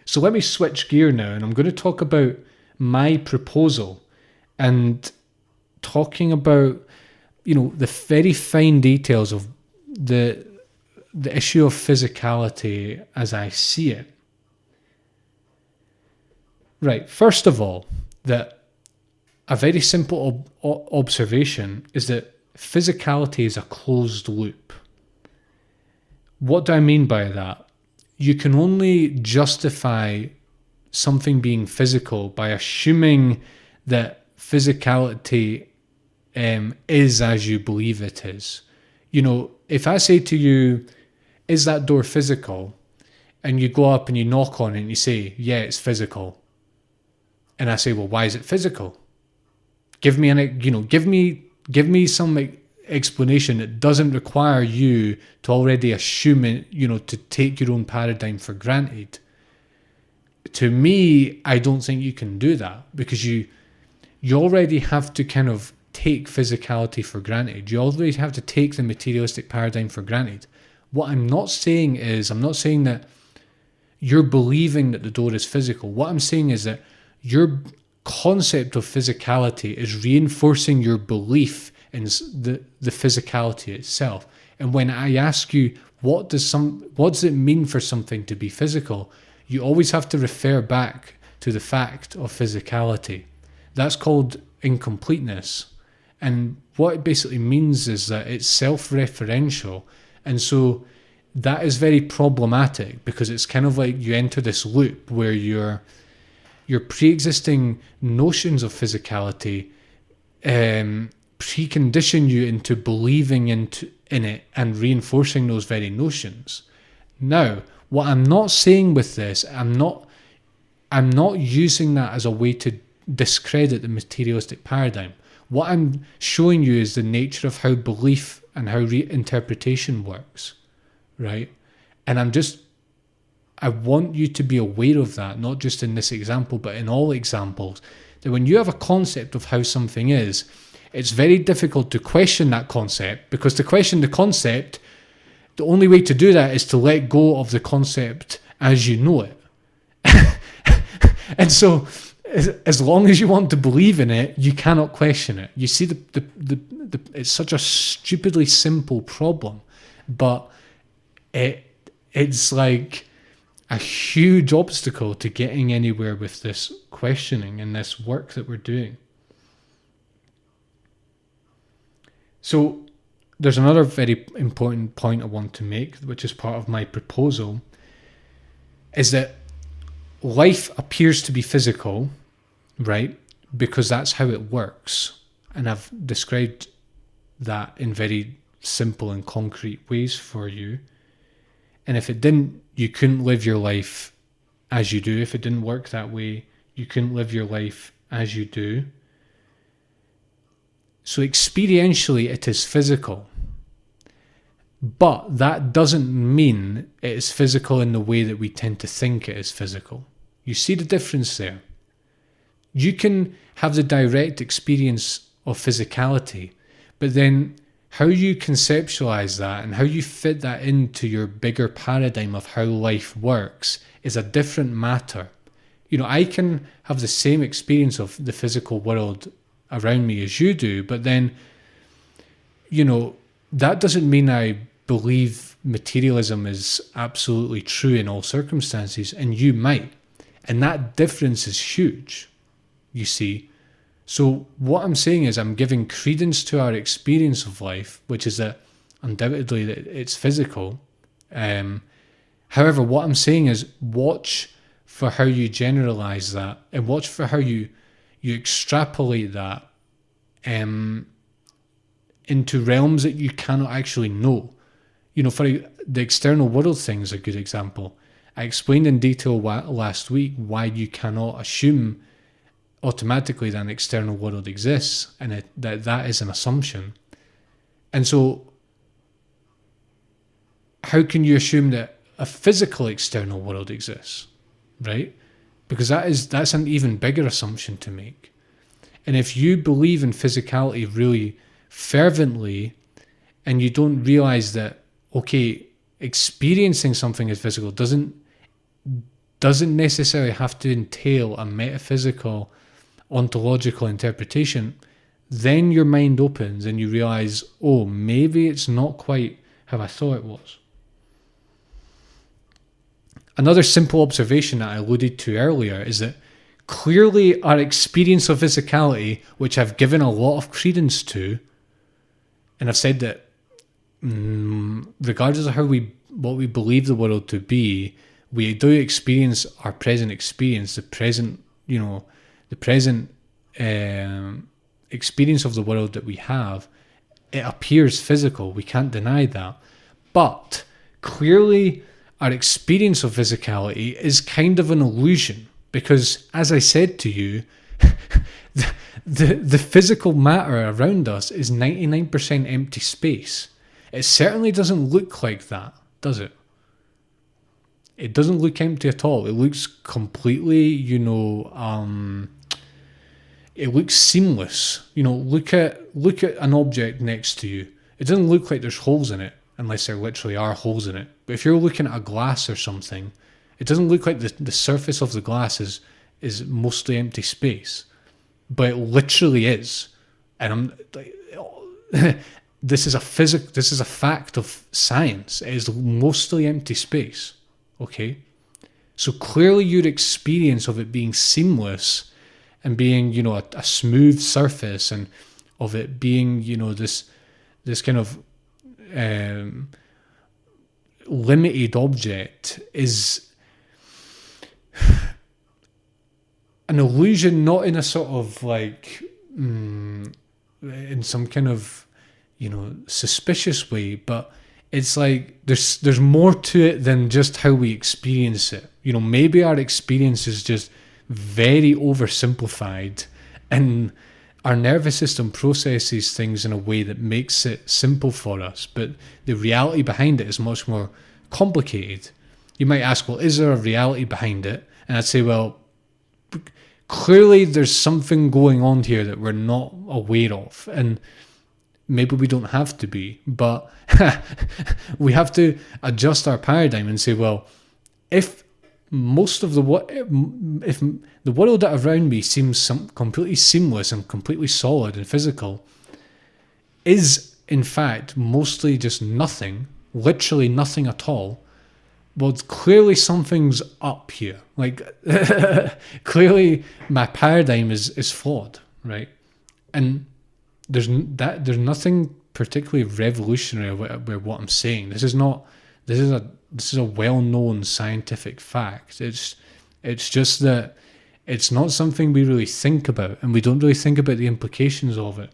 So let me switch gear now, and I'm going to talk about my proposal and talking about, the very fine details of the issue of physicality as I see it. Right, first of all, that a very simple observation is that physicality is a closed loop. What do I mean by that? You can only justify something being physical by assuming that physicality is as you believe it is. If I say to you, is that door physical? And you go up and you knock on it and you say, yeah, it's physical. And I say, well, why is it physical? Give me some explanation that doesn't require you to already assume it, to take your own paradigm for granted. To me, I don't think you can do that, because you already have to kind of take physicality for granted. You already have to take the materialistic paradigm for granted. What I'm not saying that you're believing that the door is physical. What I'm saying is that your concept of physicality is reinforcing your belief in the physicality itself. And when I ask you, what does it mean for something to be physical, you always have to refer back to the fact of physicality. That's called incompleteness. And what it basically means is that it's self-referential. And so that is very problematic, because it's kind of like you enter this loop where your pre-existing notions of physicality precondition you into believing in it and reinforcing those very notions. Now, what I'm not saying with this, I'm not using that as a way to discredit the materialistic paradigm. What I'm showing you is the nature of how belief and how reinterpretation works, right? And I want you to be aware of that, not just in this example, but in all examples, that when you have a concept of how something is, it's very difficult to question that concept, because to question the concept, the only way to do that is to let go of the concept as you know it. And so, as long as you want to believe in it, you cannot question it. You see, it's such a stupidly simple problem, but it's like a huge obstacle to getting anywhere with this questioning and this work that we're doing. So there's another very important point I want to make, which is part of my proposal, is that life appears to be physical, right? Because that's how it works. And I've described that in very simple and concrete ways for you. And if it didn't, you couldn't live your life as you do. If it didn't work that way, you couldn't live your life as you do. So experientially, it is physical. But that doesn't mean it is physical in the way that we tend to think it is physical. You see the difference there? You can have the direct experience of physicality, but then how you conceptualize that and how you fit that into your bigger paradigm of how life works is a different matter. I can have the same experience of the physical world around me as you do, but then, that doesn't mean I believe materialism is absolutely true in all circumstances, and you might. And that difference is huge, you see. So what I'm saying is I'm giving credence to our experience of life, which is that undoubtedly that it's physical. However, what I'm saying is watch for how you generalize that, and watch for how you extrapolate that into realms that you cannot actually know. For the external world thing is a good example. I explained in detail last week why you cannot assume automatically that an external world exists, and that is an assumption. And so how can you assume that a physical external world exists, right? Because that's an even bigger assumption to make. And if you believe in physicality really fervently, and you don't realize that, okay, experiencing something as physical doesn't doesn't necessarily have to entail a metaphysical, ontological interpretation, then your mind opens and you realize, oh, maybe it's not quite how I thought it was. Another simple observation that I alluded to earlier is that clearly our experience of physicality, which I've given a lot of credence to, and I've said that regardless of what we believe the world to be, we do experience our present experience, the present experience of the world that we have. It appears physical, we can't deny that. But clearly our experience of physicality is kind of an illusion, because as I said to you, the physical matter around us is 99% empty space. It certainly doesn't look like that, does it? It doesn't look empty at all. It looks completely, it looks seamless. Look at an object next to you. It doesn't look like there's holes in it, unless there literally are holes in it. But if you're looking at a glass or something, it doesn't look like the surface of the glass is mostly empty space. But it literally is. And I'm like, this is a fact of science. It is mostly empty space. Okay? So clearly your experience of it being seamless and being, a smooth surface, and of it being, this kind of limited object is an illusion, not in a sort of like in some kind of suspicious way, but it's like there's more to it than just how we experience it. Maybe our experience is just very oversimplified, and our nervous system processes things in a way that makes it simple for us, but the reality behind it is much more complicated. You might ask, well, is there a reality behind it? And I'd say, well, clearly there's something going on here that we're not aware of, and maybe we don't have to be, but we have to adjust our paradigm and say, well, if if the world around me seems completely seamless and completely solid and physical, is in fact mostly just nothing, literally nothing at all, well, clearly something's up here. Like, clearly my paradigm is flawed, right? And there's nothing particularly revolutionary about what I'm saying. This is a well-known scientific fact. It's just that it's not something we really think about, and we don't really think about the implications of it.